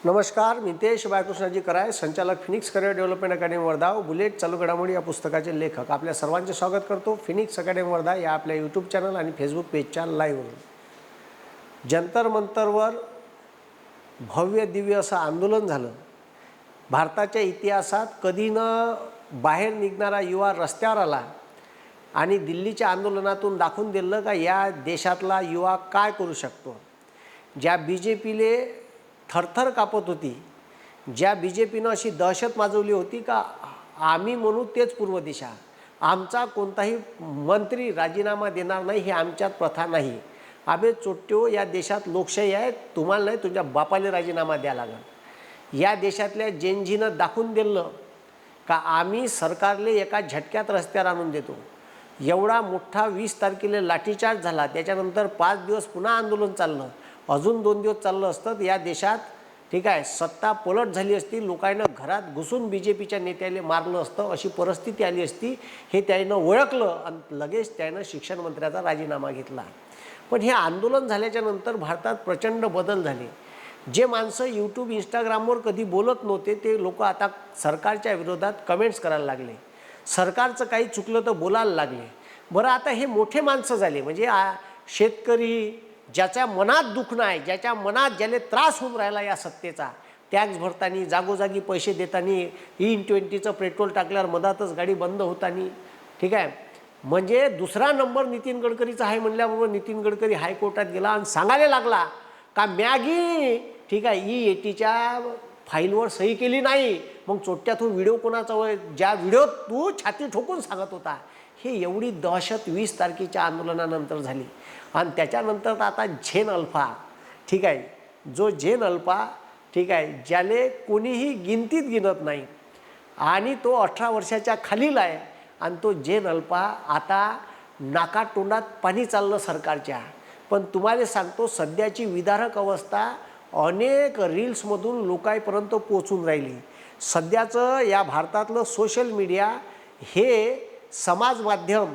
नमस्कार, मितेश बाळकृष्णाजी कराय, संचालक Phoenix career development academy Wardha, bullet चालू घडामोडी या पुस्तकाचे लेखक. आपल्या सर्वांचे स्वागत करतो फिनिक्स अकॅडमी वर्धा या आपल्या यूट्यूब चॅनल आणि फेसबुक पेजच्या लाईव्हवरून. जंतर मंतरवर भव्य दिव्य असं आंदोलन झालं. भारताच्या इतिहासात कधी न बाहेर निघणारा युवा रस्त्यावर आला आणि दिल्लीच्या आंदोलनातून दाखवून दिलं का या देशातला युवा काय करू शकतो. ज्या BJPले थरथर कापत होती, ज्या BJPनं अशी दहशत माजवली होती का आम्ही म्हणू तेच पूर्व दिशा, आमचा कोणताही मंत्री राजीनामा देणार नाही, ही आमच्यात प्रथा नाही. आबे चोट्यो, या देशात लोकशाही आहे, तुम्हाला नाही तुमच्या बापाला राजीनामा द्या लागेल. या देशातल्या जेनजीनं दाखवून दिलं का आम्ही सरकारले एका झटक्यात रस्त्यावर आणून देतो. एवढा मोठा 20 तारखेला लाठीचार्ज झाला, त्याच्यानंतर 5 दिवस पुन्हा आंदोलन चाललं, अजून 2 दिवस चाललं असतं या देशात ठीक आहे सत्ता पलट झाली असती, लोकांना घरात घुसून BJPच्या नेत्याला मारलं असतं, अशी परिस्थिती आली असती. हे त्यानं ओळखलं आणि लगेच त्यानं शिक्षण मंत्र्याचा राजीनामा घेतला. पण हे आंदोलन झाल्याच्या नंतर भारतात प्रचंड बदल झाले. जे माणसं यूट्यूब इंस्टाग्रामवर कधी बोलत नव्हते ते लोक आता सरकारच्या विरोधात कमेंट्स करायला लागले, सरकारचं काही चुकलं तर बोलायला लागले. बरं, आता हे मोठे माणसं झाले, म्हणजे शेतकरी, ज्याच्या मनात दुःख नाही, ज्याच्या मनात ज्याला त्रास होऊन राहिला या सत्तेचा, टॅक्स भरताना, जागोजागी पैसे देताना, E20चं पेट्रोल टाकल्यावर मधातच गाडी बंद होताना, ठीक आहे, म्हणजे दुसरा नंबर नितीन गडकरीचा आहे म्हणल्याबरोबर नितीन गडकरी हायकोर्टात गेला आणि सांगायला लागला का मॅगी ठीक आहे E80च्या फाईलवर सही केली नाही. मग चोट्यातून व्हिडिओ कोणाचा होय, ज्या व्हिडिओत तू छाती ठोकून सांगत होता. हे एवढी दहशत 20 तारखेच्या आंदोलनानंतर झाली. आणि त्याच्यानंतर आता झेन अल्फा ठीक आहे, जो झेन अल्फा ठीक आहे, ज्याले कोणीही गिनतीत गिनत नाही आणि तो 18 वर्षाच्या खालील आहे, आणि तो झेन अल्फा आता नाकातोंडात पाणी चाललं सरकारच्या. पण तुम्हाला सांगतो सध्याची विदारक अवस्था अनेक रील्समधून लोकांपर्यंत पोचून राहिली. सध्याचं या भारतातलं सोशल मीडिया हे समाज माध्यम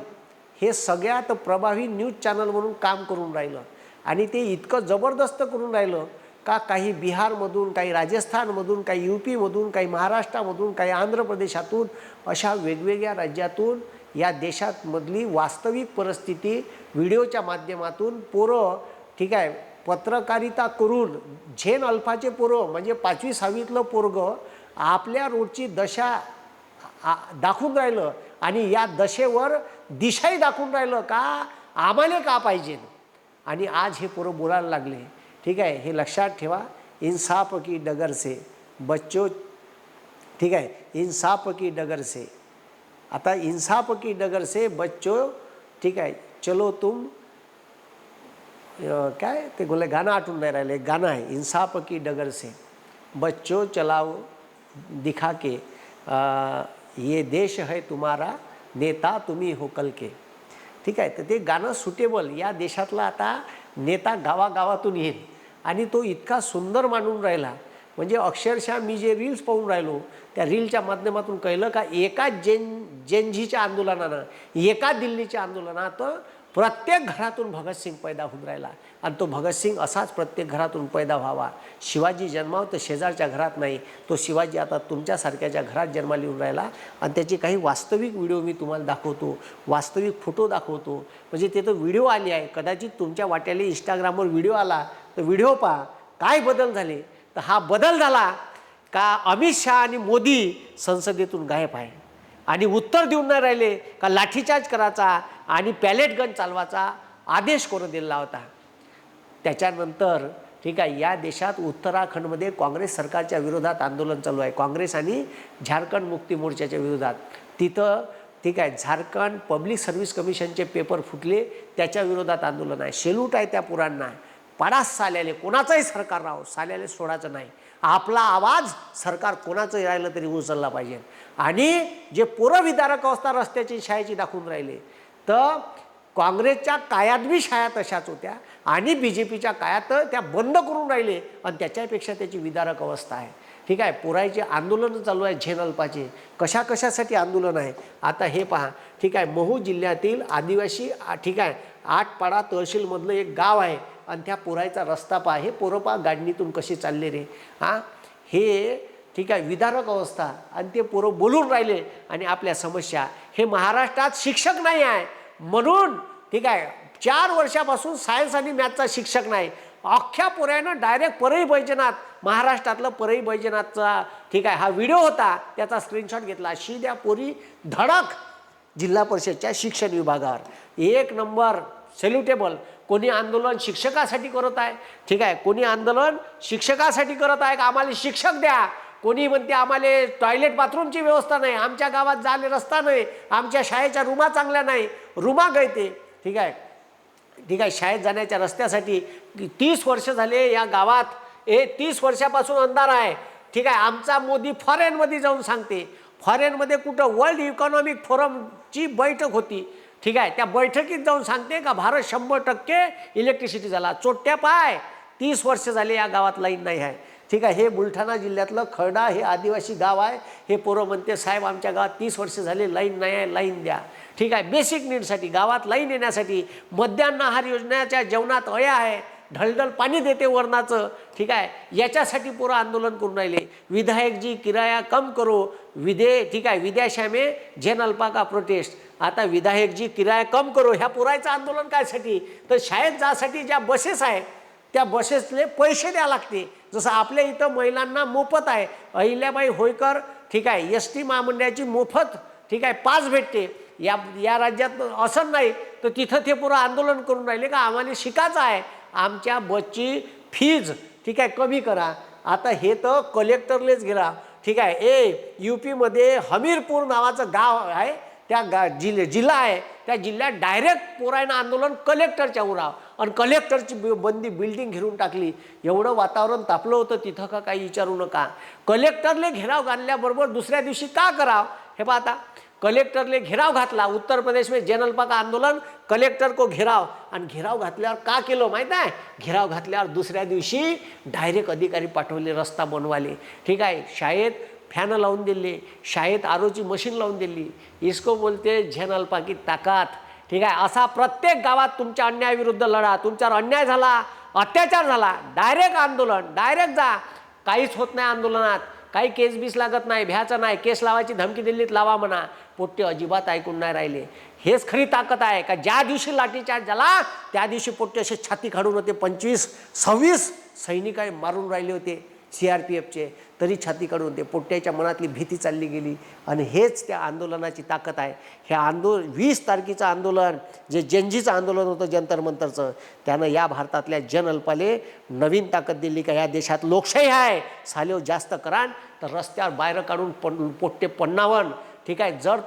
हे सगळ्यात प्रभावी न्यूज चॅनल म्हणून काम करून राहिलं. आणि ते इतकं जबरदस्त करून राहिलं का काही बिहारमधून, काही राजस्थानमधून, काही UPमधून, काही महाराष्ट्रामधून, काही आंध्र प्रदेशातून, अशा वेगवेगळ्या राज्यातून या देशातमधली वास्तविक परिस्थिती व्हिडिओच्या माध्यमातून पोरं ठीक आहे पत्रकारिता करून, झेन अल्फाचे पोरं म्हणजे 5वी 6वीतलं पोरगं आपल्या रोडची दशा दाखवून राहिलं आणि या दशेवर दिशाही दाखवून राहिलं का आम्हाला का पाहिजे. आणि आज हे पोरं बोलायला लागले. ठीक आहे, हे लक्षात ठेवा. इंसाफ की डगर से बच्चों, ठीक आहे, इंसाफ की डगर से, आता इंसाफ की डगर से बच्चों ठीक आहे चलो तुम, काय ते बोले गाणं आठवून नाही राहिले, गाणं आहे इंसाफ की डगर से बच्चों चलाओ दिखा के, ये देश है तुम्हारा नेता तुम्ही हो कल के. ठीक आहे, तर ते गाणं सुटेबल. या देशातला आता नेता गावागावातून येईल आणि तो इतका सुंदर मांडून राहिला, म्हणजे अक्षरशः मी जे रील्स पाहून राहिलो त्या रीलच्या माध्यमातून कळलं का एका जेनजीच्या आंदोलनानं, एका दिल्लीच्या आंदोलनात प्रत्येक घरातून भगतसिंग पैदा होऊन राहिला. आणि तो भगतसिंग असाच प्रत्येक घरातून पैदा व्हावा. शिवाजी जन्माव तर शेजारच्या घरात नाही, तो शिवाजी आता तुमच्यासारख्याच्या घरात जन्माला येऊन राहिला. आणि त्याचे काही वास्तविक व्हिडिओ मी तुम्हाला दाखवतो, वास्तविक फोटो दाखवतो. म्हणजे ते तर व्हिडिओ आली आहे, कदाचित तुमच्या वाट्याला इंस्टाग्रामवर व्हिडिओ आला तर व्हिडिओ पहा. काय बदल झाले, तर हा बदल झाला का अमित शहा आणि मोदी संसदेतून गायब आहे आणि उत्तर देऊन नाही राहिले का लाठीचार्ज करायचा आणि पॅलेट गन चालवायचा आदेश करून दिला होता. त्याच्यानंतर ठीक आहे या देशात उत्तराखंडमध्ये काँग्रेस सरकारच्या विरोधात आंदोलन चालू आहे, काँग्रेस आणि झारखंड मुक्ती मोर्चाच्या विरोधात. तिथं ठीक आहे झारखंड पब्लिक सर्व्हिस कमिशनचे पेपर फुटले, त्याच्या विरोधात आंदोलन आहे. शेलूट आहे त्या पुरांना, पाडास साल्याले, कोणाचंही सरकार राहो साल्याले सोडायचं नाही. आपला आवाज सरकार कोणाचंही राहिलं तरी उचलला पाहिजे. आणि जे पुरविदारक अवस्था रस्त्याची शाळेची दाखवून राहिले, तर काँग्रेसच्या काळात बी शाळा तशाच होत्या आणि BJPच्या काळात त्या बंद करून राहिले आणि त्याच्यापेक्षा त्याची विदारक अवस्था आहे. ठीक आहे, पोरायचे आंदोलन चालू आहे झेन अल्फाचे. कशासाठी आंदोलन आहे आता हे पहा. ठीक आहे, महू जिल्ह्यातील आदिवासी ठीक आहे आटपाडा तहसीलमधलं एक गाव आहे आणि त्या पोरायचा रस्ता पहा. हे पोरं पहा गाडणीतून कसे चालले रे. हां, हे ठीक आहे विदारक अवस्था आणि ते पोरं बोलून राहिले आणि आपल्या समस्या. हे महाराष्ट्रात शिक्षक नाही आहे म्हणून ठीक आहे 4 वर्षापासून सायन्स आणि मॅथचा शिक्षक नाही. अख्ख्या पोऱ्यानं डायरेक्ट परळी बैजनाथ, महाराष्ट्रातलं परळी बैजनाथचा ठीक आहे हा व्हिडिओ होता, त्याचा स्क्रीनशॉट घेतला. शिद्या पोरी धडक जिल्हा परिषदच्या शिक्षण विभागावर. 1 नंबर सॅल्युटेबल. कोणी आंदोलन शिक्षकासाठी करत आहे ठीक आहे, कोणी आंदोलन शिक्षकासाठी करत आहे का आम्हाला शिक्षक द्या. कोणी म्हणते आम्हाला टॉयलेट बाथरूमची व्यवस्था नाही, आमच्या गावात जाले रस्ता नाही, आमच्या शाळेच्या रूमा चांगल्या नाही. रूमा गळते ठीक आहे ठीक आहे. शाळेत जाण्याच्या रस्त्यासाठी 30 वर्ष झाले या गावात, 30 वर्षापासून अंधार आहे ठीक आहे. आमचा मोदी फॉरेनमध्ये जाऊन सांगते. फॉरेनमध्ये कुठं वर्ल्ड इकॉनॉमिक फोरमची बैठक होती ठीक आहे, त्या बैठकीत जाऊन सांगते का भारत 100% इलेक्ट्रिसिटी झाला. चोट्ट्या पाय 30 वर्ष झाले या गावात लाईन नाही आहे ठीक आहे. हे बुलढाणा जिल्ह्यातलं खर्डा हे आदिवासी गाव आहे. हे पोरं म्हणते साहेब आमच्या गावात 30 वर्ष झाले लाईन नाही आहे, लाईन द्या ठीक आहे. बेसिक नीडसाठी गावात लाईन येण्यासाठी मध्यान्ह आहार योजनेच्या जेवणात अळ्या आहे, ढळढळ पाणी देते वरणाचं ठीक आहे. याच्यासाठी पोरं आंदोलन करून राहिले. विधायक जी किराया कम करो ठीक आहे विद्याश्यामे जेन अल्पाका प्रोटेस्ट. आता विधायक जी किराया कम करो ह्या पोरायचं आंदोलन कायसाठी तर शाळेत जासाठी ज्या बसेस आहे त्या बसेसले पैसे द्यावे लागते. जसं आपल्या इथं महिलांना मोफत आहे, अहिल्याबाई होळकर ठीक आहे ST महामंडळाची मोफत ठीक आहे पास भेटते. या राज्यात असं नाही तर तिथं ते पुरं आंदोलन करून राहिले का आम्हाला शिकायचं आहे, आमच्या बसची फीज ठीक आहे कमी करा. आता हे तर कलेक्टरलेच गेला ठीक आहे. UPमध्ये हमीरपूर नावाचं गाव आहे, त्या जिल्हा आहे, त्या जिल्ह्यात डायरेक्ट पोरायनं आंदोलन कलेक्टरच्या उराव आणि कलेक्टरची बंदी बिल्डिंग घेऊन टाकली. एवढं वातावरण तापलं होतं तिथं का काही विचारू नका. कलेक्टरले घेराव घातल्याबरोबर दुसऱ्या दिवशी का करावं हे पहा. आता कलेक्टरले घेराव घातला. उत्तर प्रदेश में जन अल्पाका आंदोलन, कलेक्टर को घेराव. आणि घेराव घातल्यावर का केलं माहीत आहे, घेराव घातल्यावर दुसऱ्या दिवशी डायरेक्ट अधिकारी पाठवले रस्ता बनवाले ठीक आहे. शाळेत फॅन लावून दिले, शाळेत ROची मशीन लावून दिली. इसको बोलते जन अल्पा की ताकद ठीक आहे. असा प्रत्येक गावात तुमच्या अन्यायाविरुद्ध लढा. तुमच्यावर अन्याय झाला, अत्याचार झाला, डायरेक्ट आंदोलन, डायरेक्ट जा. काहीच होत नाही आंदोलनात, काही केस बीस लागत नाही, भ्याचं नाही. केस लावायची धमकी दिल्लीत लावा म्हणा. पोट्टे अजिबात ऐकून नाही राहिले. हेच खरी ताकद आहे का ज्या दिवशी लाठीचार्ज झाला त्या दिवशी पोट्टे असे छाती काढून होते. 25-26 सैनिक मारून राहिले होते CRPFचे, तरी छाती काढून होते. पोट्ट्याच्या मनातली भीती चालली गेली आणि हेच त्या आंदोलनाची ताकद आहे. हे 20 तारखेचं आंदोलन जे जनजीचं आंदोलन होतं जंतर मंतरचं, त्यानं या भारतातल्या जन अल्पाले नवीन ताकद दिली का या देशात लोकशाही आहे. सालेव जास्त करान तर रस्त्यावर बाहेर काढून पोट्टे 55 ठीक आहे. जर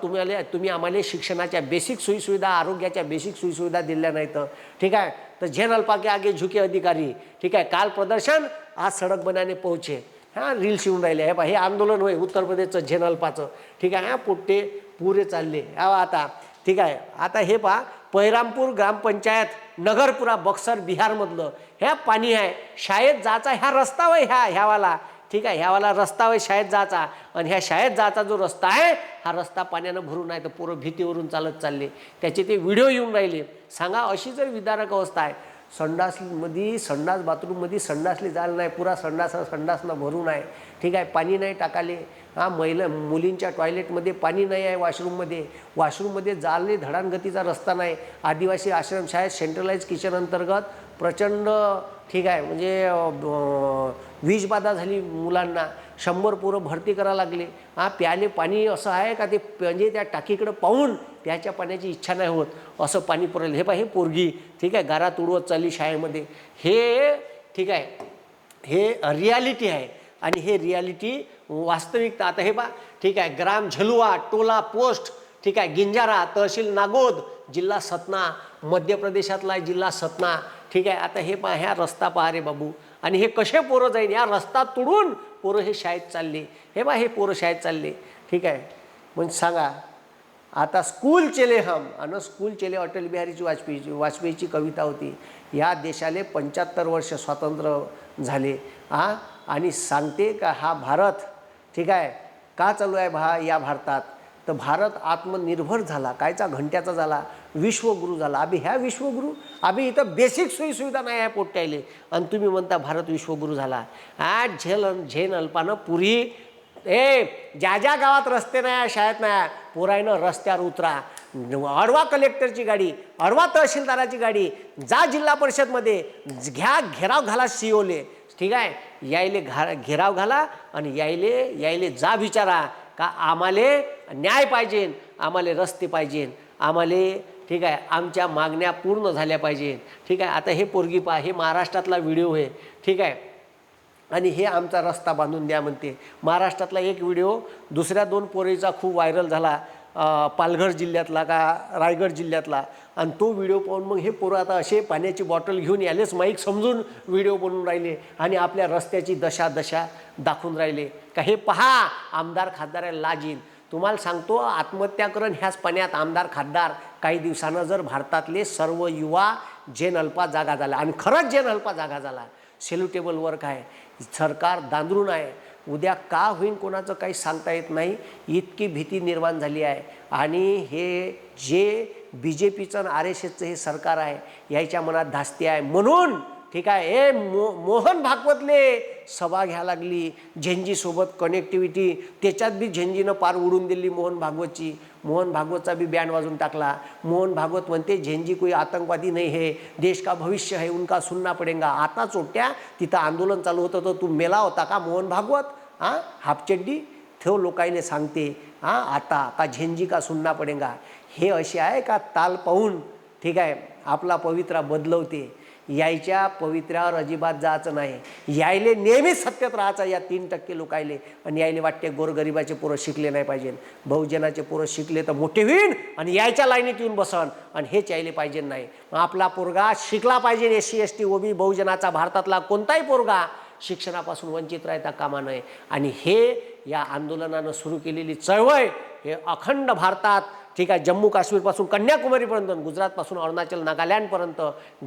तुम्ही आम्हाला शिक्षणाच्या बेसिक सोयीसुविधा, आरोग्याच्या बेसिक सोयीसुविधा दिल्या नाहीत ठीक आहे तर जन अल्पा के आगे झुके अधिकारी ठीक आहे. काल प्रदर्शन आज सडक बनाने पोहोचे. हां रील्स येऊन राहिले. हे पहा हे आंदोलन होय उत्तर प्रदेशचं जन अल्पाचं ठीक आहे. पोट्टे पुरे चालले आता ठीक आहे. आता हे पहा पहिरामपूर ग्रामपंचायत नगरपुरा बक्सर बिहारमधलं ह्या पाणी आहे. शाळेत जायचा ह्या रस्ता होय ह्यावाला ठीक आहे. ह्यावाला रस्ता होय शाळेत जायचा आणि ह्या शाळेत जायचा जो रस्ता आहे हा रस्ता पाण्यानं भरून आहे तर पोरं भीतीवरून चालत चालले. त्याचे ते व्हिडिओ येऊन राहिले. सांगा अशी जर विदारक अवस्था आहे. संडास बाथरूममध्ये संडासले जायला नाही, पुरा संडासनं भरून आहे ठीक आहे. पाणी नाही टाकाले. मुलींच्या टॉयलेटमध्ये पाणी नाही आहे. वॉशरूममध्ये जायला धडानगतीचा रस्ता नाही. आदिवासी आश्रमशाळेत सेंट्रलाइज किचन अंतर्गत प्रचंड ठीक आहे म्हणजे विषबाधा झाली मुलांना. 100 पोरं भरती करा लागले. प्याले पाणी असं आहे का ते म्हणजे त्या टाकीकडं पाहून प्याच्या पाण्याची इच्छा नाही होत असं पाणी पुरवलं. हे पहा हे पोरगी ठीक आहे गारात उडवत चालली शाळेमध्ये. हे ठीक आहे हे रियालिटी आहे आणि हे रियालिटी वास्तविकता. आता हे पहा ठीक आहे ग्राम झलुआ टोला पोस्ट ठीक आहे गिंजारा तहसील नागोद जिल्हा सतना मध्य प्रदेशातला जिल्हा सतना ठीक आहे. आता हे पहा ह्या रस्ता पहा रे बाबू आणि हे कसे पोरं जाईल या रस्ता तुडून पोरं हे शाळेत चालले. हे पहा हे पोरं शाळेत चालले ठीक आहे. म्हणजे सांगा आता स्कूल चले हम आणि स्कूल चले अटल बिहारीची वाजपेयीची कविता होती. या देशाले 75 वर्ष स्वातंत्र्य झाले आणि सांगते का हा भारत ठीक आहे का चालू आहे या भारतात तर भारत आत्मनिर्भर झाला, कायचा घंट्याचा झाला, विश्वगुरू झाला. अभि ह्या विश्वगुरू, अभि इथं बेसिक सोयीसुविधा नाही आहे पोट्याले, आणि तुम्ही म्हणता भारत विश्वगुरू झाला. झेन अल्पानं पुरी ज्या ज्या गावात रस्ते नाही, शाळेत नाही, पोरायनं रस्त्यावर उतरा, अडवा कलेक्टरची गाडी, अडवा तहसीलदाराची गाडी, जा जिल्हा परिषदमध्ये, घ्या घेराव घाला सीओले, ठीक आहे, यायले घेराव घाला आणि यायले जा विचारा का आम्हाला न्याय पाहिजे, आम्हाला रस्ते पाहिजे, आम्हाला ठीक आहे आमच्या मागण्या पूर्ण झाल्या पाहिजे. ठीक आहे, आता हे पोरगी पहा, हे महाराष्ट्रातला व्हिडिओ आहे, ठीक आहे, आणि हे आमचा रस्ता बांधून द्या म्हणते. महाराष्ट्रातला एक व्हिडिओ दुसऱ्या 2 पोरीचा खूप व्हायरल झाला, पालघर जिल्ह्यातला का रायगड जिल्ह्यातला, आणि तो व्हिडिओ पाहून मग हे पोरं आता असे पाण्याची बॉटल घेऊन यालेच माईक समजून व्हिडिओ बनवून राहिले आणि आपल्या रस्त्याची दशा दाखवून राहिले का हे पहा आमदार खासदाराला लाजीन. तुम्हाला सांगतो आत्महत्या करण ह्याच पाण्यात आमदार खासदार काही दिवसानं जर भारतातले सर्व युवा जेन अल्पा जागा झाला, आणि खरंच जेन अल्पा जागा झाला, सेल्युटेबल वर्क आहे, सरकार दांदरून आहे, उद्या का होईन कोणाचं काही सांगता येत नाही, इतकी भीती निर्माण झाली आहे. आणि हे जे BJPचं आणि RSSचं हे सरकार आहे याच्या मनात धास्ती आहे म्हणून, ठीक आहे, हे मोहन भागवतले सभा घ्या लागली, झेंजीसोबत कनेक्टिव्हिटी, त्याच्यात बी झेंजीनं पार उडून दिली मोहन भागवतची, मोहन भागवतचा बी बँड वाजून टाकला. मोहन भागवत म्हणते झेंजी कोई आतंकवादी नहीं है, देश का भविष्य है, उनका सुनना पडेगा. आता चोट्या तिथं आंदोलन चालू होतं तर तू मेला होता का मोहन भागवत? हाफचड्डी ठेव लोकायले सांगते आता का झेंजी का सुनना पडेगा. हे असे आहे का ताल पाहून, ठीक आहे, आपला पवित्रा बदलवते. यायच्या पवित्र्यावर अजिबात जायचं नाही, यायले नेहमीच सत्यात राहायचं या 3% लोकायले. आणि यायले वाटते गोरगरिबाचे पोरं शिकले नाही पाहिजे, बहुजनाचे पोरं शिकले तर मोठे होईन आणि यायच्या लाईनीत येऊन बसन, आणि हेच यायले पाहिजे नाही. आपला पोरगा शिकला पाहिजे, SC ST OB बहुजनाचा भारतातला कोणताही पोरगा शिक्षणापासून वंचित राहता कामा नये. आणि हे या आंदोलनानं सुरू केलेली चळवळ हे अखंड भारतात, ठीक आहे, जम्मू काश्मीरपासून कन्याकुमारीपर्यंत, गुजरातपासून अरुणाचल नागालँडपर्यंत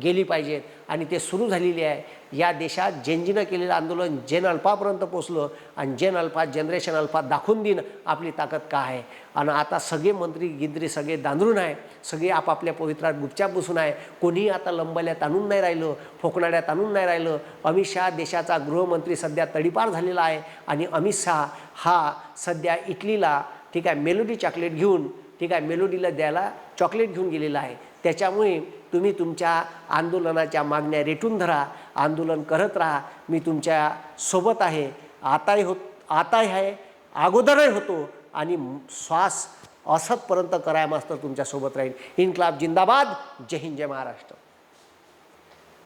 गेली पाहिजेत. आणि ते सुरू झालेली आहे. या देशात जेनजीनं केलेलं आंदोलन जेन अल्फापर्यंत पोचलं, आणि जेन अल्फा जनरेशन अल्फा दाखवून देईन आपली ताकद का आहे. आणि आता सगळे मंत्री गिद्री सगळे दांदरून आहे, सगळे आपापल्या पवित्रात गुपचाप बसून आहे. कोणीही आता लंबल्यात आणून नाही राहिलं, फोकणाड्यात आणून नाही राहिलं. अमित शहा देशाचा गृहमंत्री सध्या तडीपार झालेला आहे, आणि अमित शहा हा सध्या इटलीला, ठीक आहे, मेलोडी चॉकलेट घेऊन, ठीक आहे, मेलोडीला द्यायला चॉकलेट घेऊन गेलेला आहे. त्याच्यामुळे तुम्ही तुमच्या आंदोलनाच्या मागण्या रेटून धरा, आंदोलन करत राहा. मी तुमच्या सोबत आहे, आताही आहे, अगोदरही होतो, आणि श्वास असतपर्यंत कराय मास्तर तुमच्यासोबत राहील. इन्क्लाब जिंदाबाद. जय हिंद, जय महाराष्ट्र.